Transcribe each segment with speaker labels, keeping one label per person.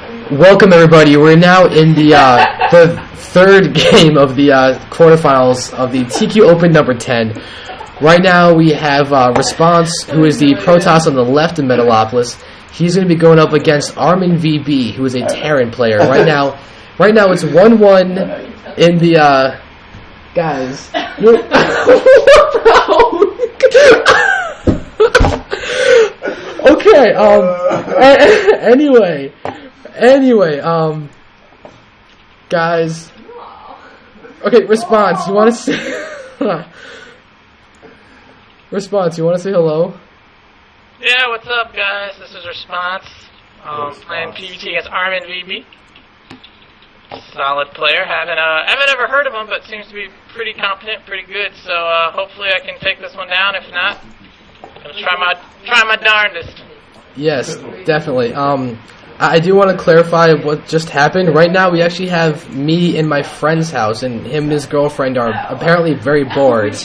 Speaker 1: Welcome everybody. We're now in the third game of the quarterfinals of the TQ Open number 10. Right now we have ReSpOnSe, who is the Protoss on the left in Metalopolis. He's going to be going up against ArminVB, who is a Terran player. Right now it's 1-1 in the guys. Okay. Anyway, guys. Okay, ReSpOnSe, you want to say? ReSpOnSe, you want to say hello?
Speaker 2: Yeah, what's up, guys? This is ReSpOnSe. Playing PvT against ArminVB. Solid player. Haven't ever heard of him, but seems to be pretty competent, pretty good. So hopefully I can take this one down. If not, I'm gonna try my darndest.
Speaker 1: Yes, definitely. I do want to clarify what just happened. Right now, we actually have me in my friend's house, and him and his girlfriend are apparently very bored.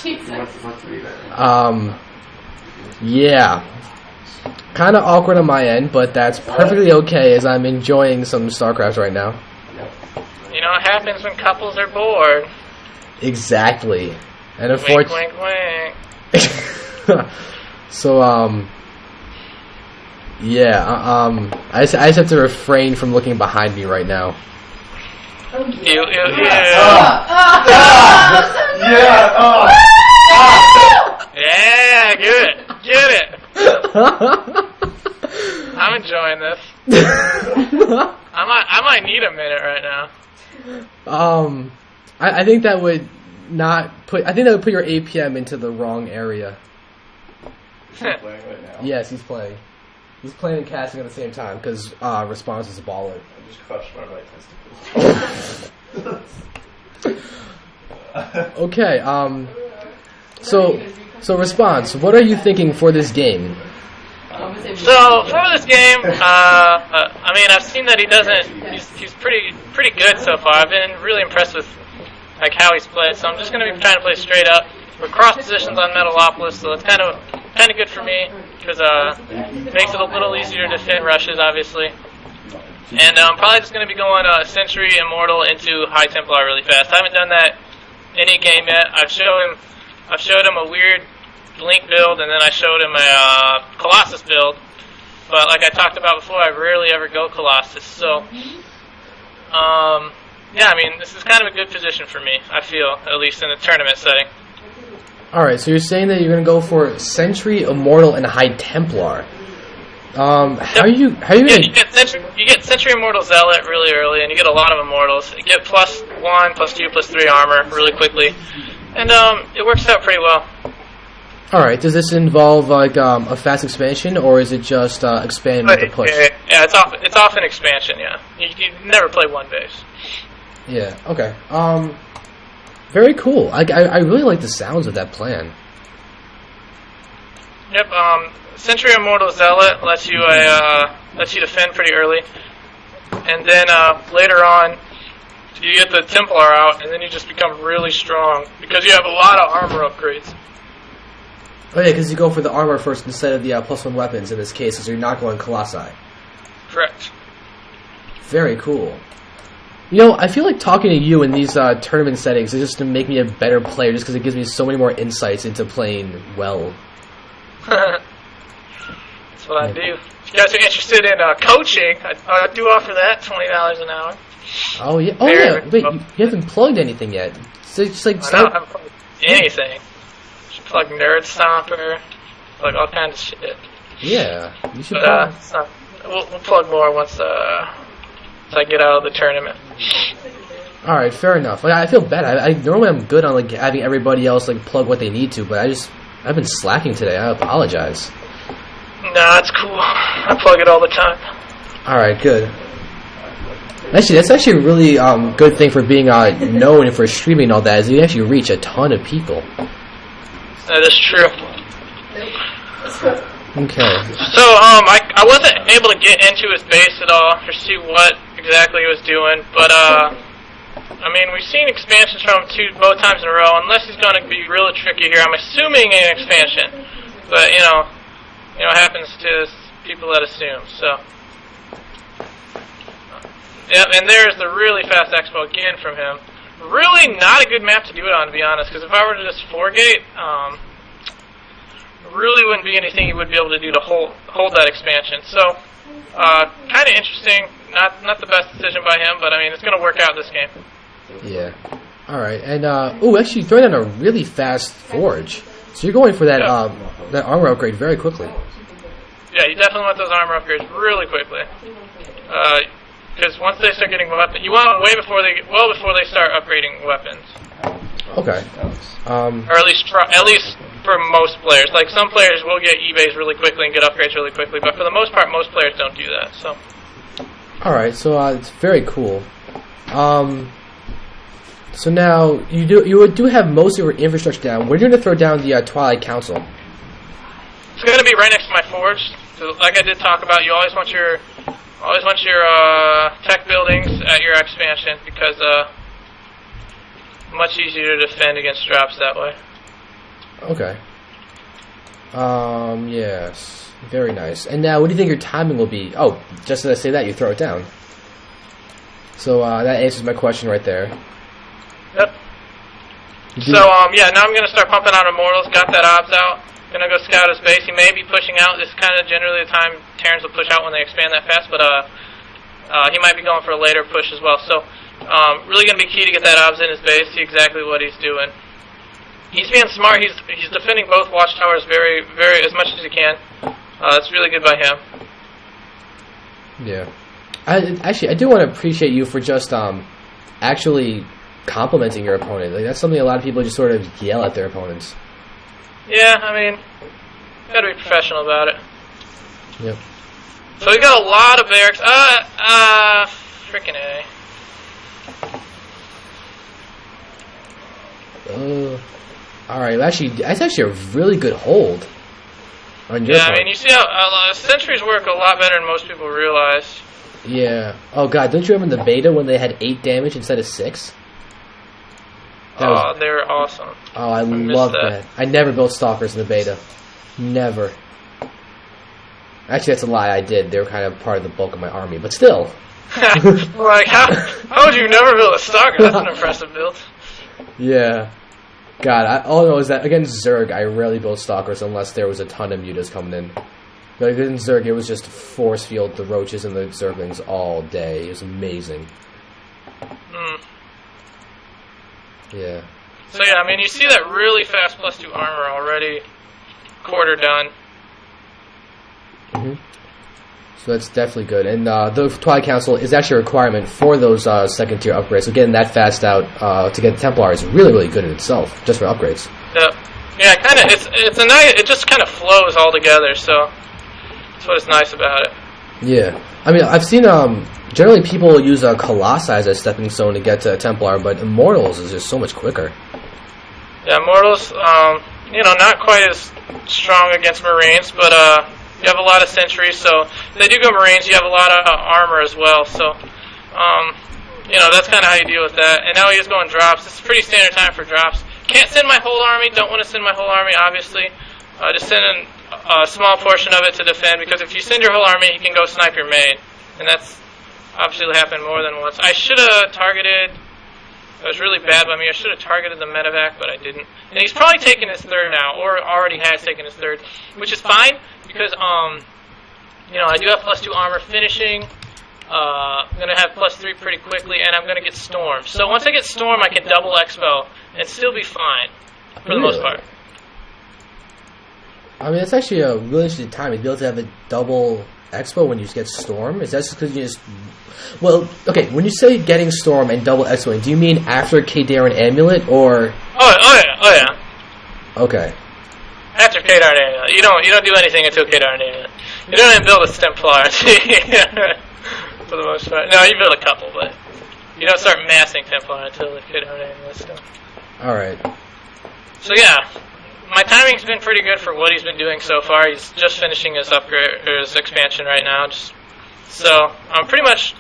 Speaker 1: Yeah. Kind of awkward on my end, but that's perfectly okay as I'm enjoying some StarCraft right now.
Speaker 2: You know what happens when couples are bored.
Speaker 1: Exactly. And
Speaker 2: wink, wink, wink.
Speaker 1: So, yeah, I just have to refrain from looking behind me right now.
Speaker 2: Ew. Yeah, get it. I'm enjoying this. I might need a minute right now.
Speaker 1: I think that would put your APM into the wrong area.
Speaker 3: Playing right now.
Speaker 1: Yes, he's playing. He's playing and casting at the same time because ReSpOnSe is a baller.
Speaker 3: I just crushed my right testicle.
Speaker 1: Okay. So ReSpOnSe, what are you thinking for this game?
Speaker 2: So for this game, I mean, I've seen that he's pretty good so far. I've been really impressed with like how he's played. So I'm just going to be trying to play straight up. We're cross positions on Metalopolis, so it's kind of good for me because it makes it a little easier to defend rushes, obviously. And I'm probably just going to be going Sentry Immortal into High Templar really fast. I haven't done that any game yet. I've showed him a weird Blink build, and then I showed him a Colossus build. But like I talked about before, I rarely ever go Colossus. So, yeah, I mean, this is kind of a good position for me, I feel, at least in the tournament setting.
Speaker 1: Alright, so you're saying that you're going to go for Sentry, Immortal, and High Templar. How are you going to...
Speaker 2: You get Sentry Immortal Zealot really early, and you get a lot of Immortals. You get +1, +2, +3 armor really quickly. And it works out pretty well.
Speaker 1: Alright, does this involve like a fast expansion, or is it just expand with the push?
Speaker 2: Yeah, it's off an expansion, yeah. You never play one base.
Speaker 1: Yeah, okay. Very cool. I really like the sounds of that plan.
Speaker 2: Yep, Sentry Immortal Zealot lets you defend pretty early. And then later on, you get the Templar out, and then you just become really strong because you have a lot of armor upgrades.
Speaker 1: Oh yeah, because you go for the armor first instead of the +1 weapons in this case, because you're not going Colossi.
Speaker 2: Correct.
Speaker 1: Very cool. You know, I feel like talking to you in these tournament settings is just to make me a better player, just because it gives me so many more insights into playing well.
Speaker 2: That's what I do. If you guys are interested in coaching, I do offer that, $20 an hour.
Speaker 1: Oh yeah. Oh yeah. Wait, you haven't plugged anything yet. So just like
Speaker 2: I haven't plugged anything. Should plug Nerd Stomper, plug all kinds of shit.
Speaker 1: Yeah, you should.
Speaker 2: But, we'll plug more once I get out of the tournament.
Speaker 1: All right, fair enough. Like, I feel bad. I normally I'm good on like having everybody else like plug what they need to, but I've been slacking today. I apologize.
Speaker 2: Nah, it's cool. I plug it all the time.
Speaker 1: All right, good. Actually, that's actually a really good thing for being known and for streaming and all that, is you actually reach a ton of people.
Speaker 2: That is true.
Speaker 1: Okay.
Speaker 2: So, I wasn't able to get into his base at all to see what exactly he was doing, but, I mean, we've seen expansions from him both times in a row, unless he's going to be really tricky here. I'm assuming an expansion, but, you know, happens to people that assume, so. Yep, and there's the really fast expo again from him. Really not a good map to do it on, to be honest, because if I were to just 4-gate, really wouldn't be anything you would be able to do to hold that expansion. So, kind of interesting. Not the best decision by him, but I mean, it's going to work out this game.
Speaker 1: Yeah. All right, and actually throwing down a really fast forge. So you're going for that that armor upgrade very quickly.
Speaker 2: Yeah, you definitely want those armor upgrades really quickly. Because once they start getting weapons, you want them well before they start upgrading weapons.
Speaker 1: Okay.
Speaker 2: Or at least for most players. Like some players will get eBays really quickly and get upgrades really quickly, but for the most part, most players don't do that. So.
Speaker 1: All right, so it's very cool. So now you do have most of your infrastructure down. Where are you going to throw down the Twilight Council?
Speaker 2: It's going to be right next to my forge. So, like I did talk about, you always want your tech buildings at your expansion because much easier to defend against drops that way.
Speaker 1: Okay. Yes. Very nice. And now, what do you think your timing will be? Oh, just as I say that, you throw it down. So that answers my question right there.
Speaker 2: Yep. So yeah, now I'm going to start pumping out Immortals. Got that obs out. Gonna go scout his base. He may be pushing out. This is kind of generally the time Terrans will push out when they expand that fast, but he might be going for a later push as well. So really gonna be key to get that obs in his base, see exactly what he's doing. He's being smart. He's defending both watchtowers very as much as he can. That's really good by him.
Speaker 1: Yeah. I do want to appreciate you for just actually complimenting your opponent. Like that's something a lot of people just sort of yell at their opponents.
Speaker 2: Yeah, I mean, gotta be professional about it.
Speaker 1: Yep.
Speaker 2: So we got a lot of barracks. Freaking A.
Speaker 1: Alright, that's actually a really good hold on your part.
Speaker 2: I mean, you see how sentries work a lot better than most people realize.
Speaker 1: Yeah. Oh god, don't you remember the beta when they had 8 damage instead of 6?
Speaker 2: They were awesome.
Speaker 1: Oh, I love that. I never built stalkers in the beta. Never. Actually, that's a lie. I did. They were kind of part of the bulk of my army, but still.
Speaker 2: Like, how would you never build a stalker? That's an impressive build.
Speaker 1: Yeah. God, all I know is that against Zerg, I rarely built stalkers unless there was a ton of mutas coming in. But against Zerg, it was just force field the roaches and the Zerglings all day. It was amazing. Yeah.
Speaker 2: So yeah, I mean, you see that really fast +2 armor already, quarter done.
Speaker 1: So that's definitely good. And the Twilight Council is actually a requirement for those second tier upgrades. So getting that fast out to get Templar is really, really good in itself, just for upgrades.
Speaker 2: Yeah, kind of. It's a nice. It just kind of flows all together. So that's what is nice about it.
Speaker 1: Yeah, I mean, I've seen generally people use Colossi as a stepping stone to get to Templar, but Immortals is just so much quicker.
Speaker 2: Yeah, Immortals, not quite as strong against Marines, but you have a lot of sentries, so they do go Marines. You have a lot of armor as well, so that's kind of how you deal with that. And now he is going drops. This is pretty standard time for drops. Can't send my whole army. Don't want to send my whole army, obviously. Just send a small portion of it to defend, because if you send your whole army, he can go snipe your main, and that's obviously happened more than once. I should have targeted. It was really bad by me. I should have targeted the medevac, but I didn't. And he's probably taken his third now, or already has taken his third, which is fine because I do have +2 armor finishing. I'm gonna have +3 pretty quickly, and I'm gonna get Storm. So once I get Storm, I can double Expo and still be fine for the most part.
Speaker 1: I mean, it's actually a really interesting time to be able to have a double Expo when you get Storm. Is that just because you just... Well, okay, when you say getting Storm and double Expo, do you mean after Kadaran Amulet, or...
Speaker 2: Oh yeah.
Speaker 1: Okay.
Speaker 2: After Kadaran Amulet. You don't do anything until Kadaran Amulet. You don't even build a Templar for the most part. No, you build a couple, but you don't start massing Templar until the Kadaran Amulet's done.
Speaker 1: Alright.
Speaker 2: So yeah. My timing's been pretty good for what he's been doing so far. He's just finishing his upgrade or his expansion right now. So I'm pretty much,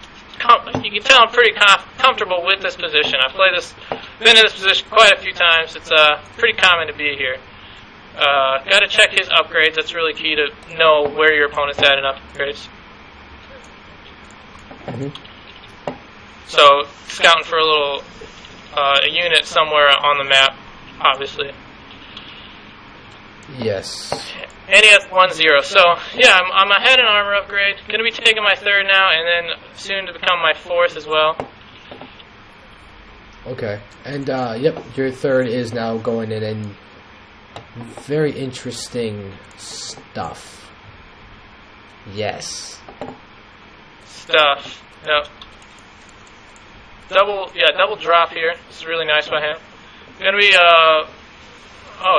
Speaker 2: you can tell I'm pretty comfortable with this position. I've been in this position quite a few times. It's pretty common to be here. Got to check his upgrades. That's really key to know where your opponent's at in upgrades. So scouting for a little a unit somewhere on the map, obviously.
Speaker 1: Yes.
Speaker 2: And he has 1-0. So yeah, I'm ahead in armor upgrade. Gonna be taking my 3rd now, and then soon to become my 4th as well.
Speaker 1: Okay. And yep, your 3rd is now going in, and very interesting stuff. Yes.
Speaker 2: Stuff. Yep. Double drop here. This is really nice by him. Gonna be oh,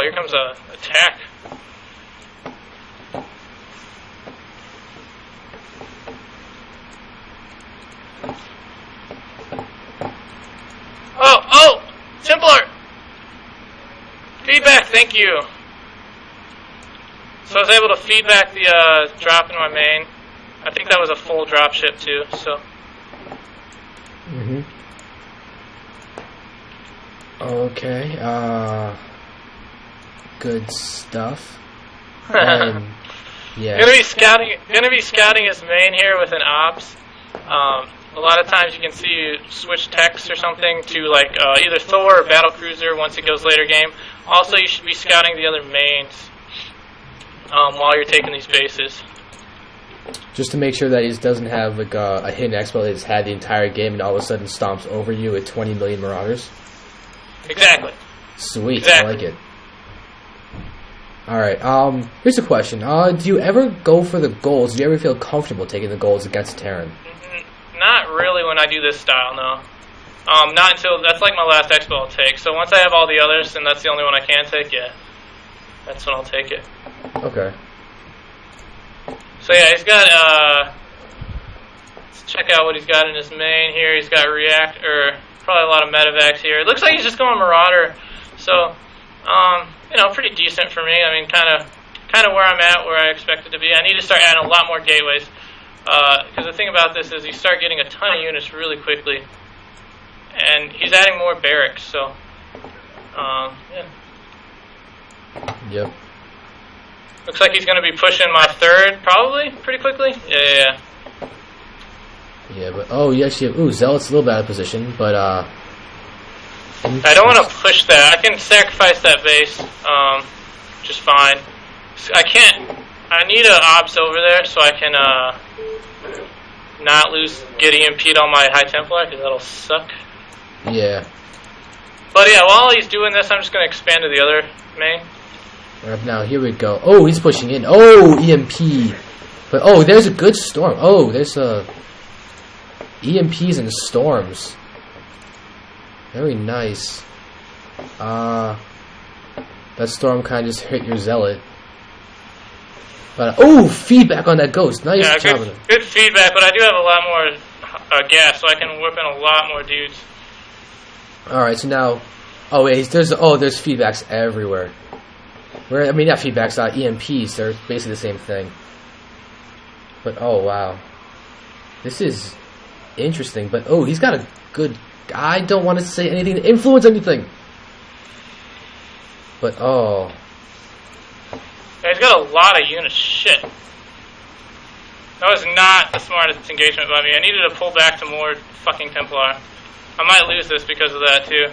Speaker 2: here comes a attack. Oh, Templar! Feedback, thank you. So I was able to feedback the drop in my main. I think that was a full drop ship too, so.
Speaker 1: Okay, good stuff. And, yeah.
Speaker 2: Gonna be scouting his main here with an ops. A lot of times you can see you switch text or something to like either Thor or Battlecruiser once it goes later game. Also, you should be scouting the other mains while you're taking these bases.
Speaker 1: Just to make sure that he doesn't have like a hidden exploit that's had the entire game and all of a sudden stomps over you with 20 million Marauders.
Speaker 2: Exactly.
Speaker 1: Sweet,
Speaker 2: exactly.
Speaker 1: I like it. Alright, here's a question. Do you ever go for the golds? Do you ever feel comfortable taking the golds against Terran?
Speaker 2: Not really when I do this style, no. Not until, that's like my last expo I'll take. So once I have all the others, and that's the only one I can take, yeah. That's when I'll take it.
Speaker 1: Okay.
Speaker 2: So yeah, he's got, let's check out what he's got in his main here. He's got probably a lot of medevacs here. It looks like he's just going Marauder. So, you know, pretty decent for me. I mean, kind of where I'm at, where I expect it to be. I need to start adding a lot more gateways. Because the thing about this is you start getting a ton of units really quickly. And he's adding more barracks, so, yeah.
Speaker 1: Yep.
Speaker 2: Looks like he's going to be pushing my 3rd, probably, pretty quickly. Yeah.
Speaker 1: Yeah, but, oh, you actually have, ooh, Zealot's a little bit out of position, but,
Speaker 2: I don't want to push that. I can sacrifice that base, just fine. I need an ops over there so I can, not get EMP'd on my High Templar, because that'll suck.
Speaker 1: Yeah.
Speaker 2: But yeah, while he's doing this, I'm just going to expand to the other main.
Speaker 1: Right now, here we go. Oh, he's pushing in. Oh, EMP. But, oh, there's a good storm. Oh, there's EMPs and storms. Very nice. That storm kind of just hit your Zealot. But, oh, feedback on that ghost. Nice job.
Speaker 2: Yeah, good feedback, but I do have a lot more gas, so I can whip in a lot more dudes.
Speaker 1: Alright, so now, oh wait, there's feedbacks everywhere. I mean, not feedbacks, EMPs, they're basically the same thing. But, oh wow. This is interesting, but, oh, he's got a good, I don't want to say anything to influence anything. But, oh.
Speaker 2: Yeah, he's got a lot of units, shit. That was not the smartest engagement by me. I needed to pull back to more fucking Templar. I might lose this because of that, too.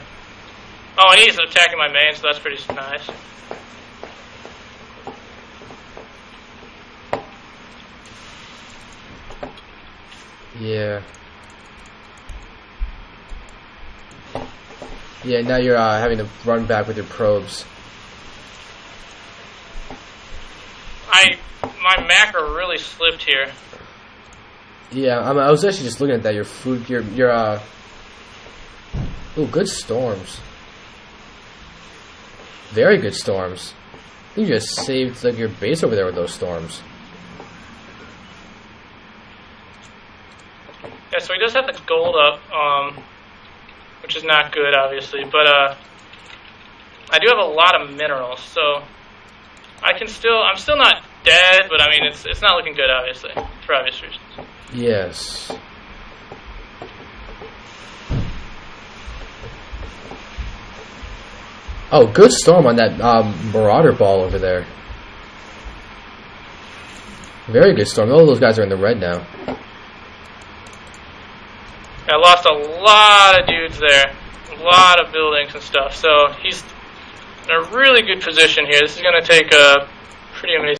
Speaker 2: Oh, and he's attacking my main, so that's pretty nice.
Speaker 1: Yeah. Yeah, now you're having to run back with your probes.
Speaker 2: My macro really slipped here.
Speaker 1: Yeah, I was actually just looking at that. Ooh, good storms. Very good storms. You just saved like your base over there with those storms.
Speaker 2: Yeah, so he does have the gold up, which is not good, obviously, but I do have a lot of minerals, so I'm still not dead, but I mean, it's not looking good, obviously, for obvious reasons.
Speaker 1: Yes. Oh, good storm on that Marauder ball over there. Very good storm. All those guys are in the red now.
Speaker 2: I lost a lot of dudes there, a lot of buildings and stuff. So he's in a really good position here. This is going to take a pretty amazing.